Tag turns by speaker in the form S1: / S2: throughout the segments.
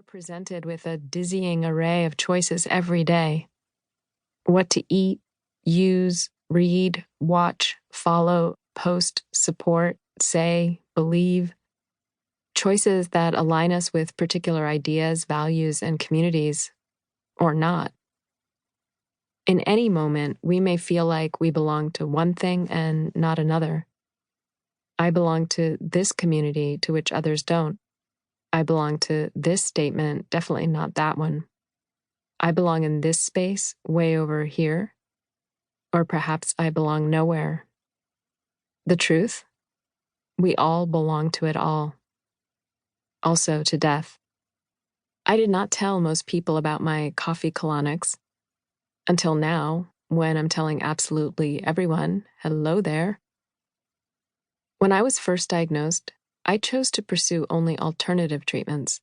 S1: presented with a dizzying array of choices every day. What to eat, use, read, watch, follow, post, support, say, believe. Choices that align us with particular ideas, values, and communities, or not. In any moment, we may feel like we belong to one thing and not another. I belong to this community to which others don't. I belong to this statement, definitely not that one. I belong in this space, way over here. Or perhaps I belong nowhere. The truth? We all belong to it all. Also to death. I did not tell most people about my coffee colonics. Until now, when I'm telling absolutely everyone, hello there. When I was first diagnosed, I chose to pursue only alternative treatments.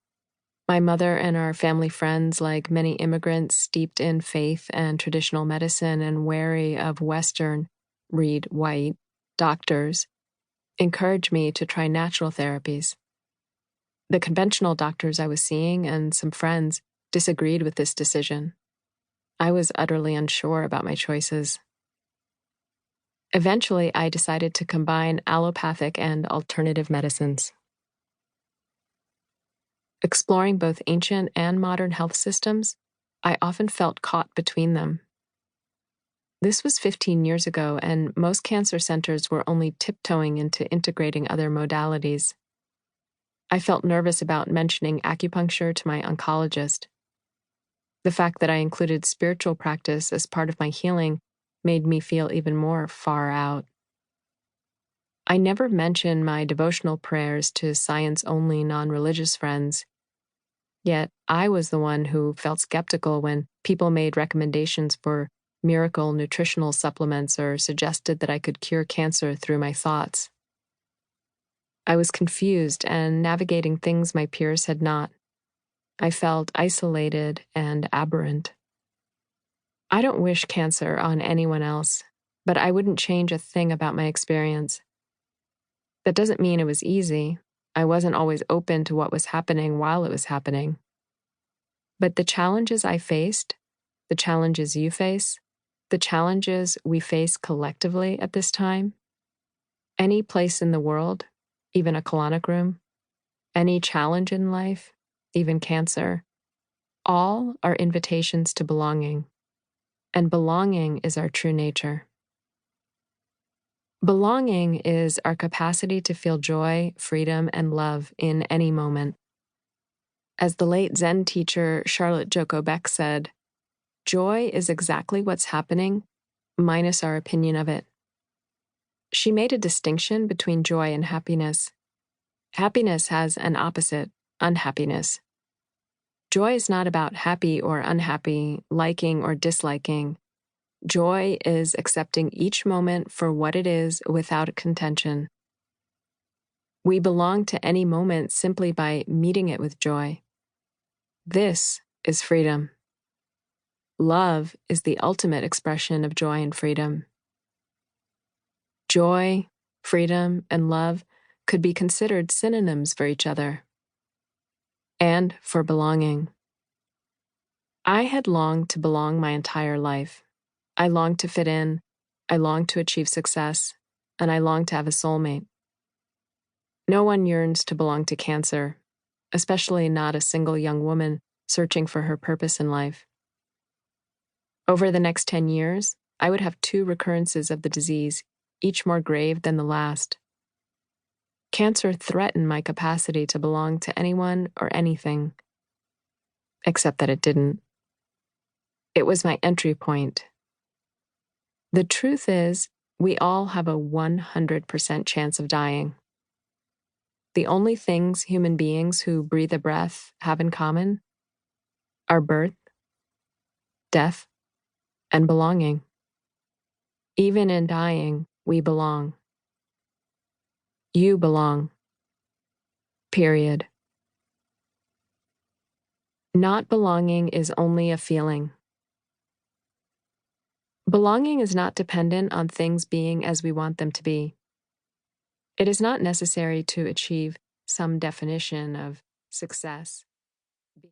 S1: My mother and our family friends, like many immigrants steeped in faith and traditional medicine and wary of Western, read white, doctors, encouraged me to try natural therapies. The conventional doctors I was seeing and some friends disagreed with this decision. I was utterly unsure about my choices. Eventually, I decided to combine allopathic and alternative medicines. Exploring both ancient and modern health systems, I often felt caught between them. This was 15 years ago, and most cancer centers were only tiptoeing into integrating other modalities. I felt nervous about mentioning acupuncture to my oncologist. The fact that I included spiritual practice as part of my healing made me feel even more far out. I never mentioned my devotional prayers to science-only non-religious friends. Yet I was the one who felt skeptical when people made recommendations for miracle nutritional supplements or suggested that I could cure cancer through my thoughts. I was confused and navigating things my peers had not. I felt isolated and aberrant. I don't wish cancer on anyone else, but I wouldn't change a thing about my experience. That doesn't mean it was easy. I wasn't always open to what was happening while it was happening. But the challenges I faced, the challenges you face, the challenges we face collectively at this time, any place in the world, even a colonic room, any challenge in life, even cancer, all are invitations to belonging. And belonging is our true nature. Belonging is our capacity to feel joy, freedom, and love in any moment. As the late Zen teacher Charlotte Joko Beck said, joy is exactly what's happening, minus our opinion of it. She made a distinction between joy and happiness. Happiness has an opposite, unhappiness. Joy is not about happy or unhappy, liking or disliking. Joy is accepting each moment for what it is without contention. We belong to any moment simply by meeting it with joy. This is freedom. Love is the ultimate expression of joy and freedom. Joy, freedom, and love could be considered synonyms for each other and for belonging. I had longed to belong my entire life. I longed to fit in, I longed to achieve success, and I longed to have a soulmate. No one yearns to belong to cancer, especially not a single young woman searching for her purpose in life. Over the next 10 years, I would have 2 recurrences of the disease, each more grave than the last. Cancer threatened my capacity to belong to anyone or anything, except that it didn't. It was my entry point. The truth is, we all have a 100% chance of dying. The only things human beings who breathe a breath have in common are birth, death, and belonging. Even in dying, we belong. You belong. Period. Not belonging is only a feeling. Belonging is not dependent on things being as we want them to be. It is not necessary to achieve some definition of success,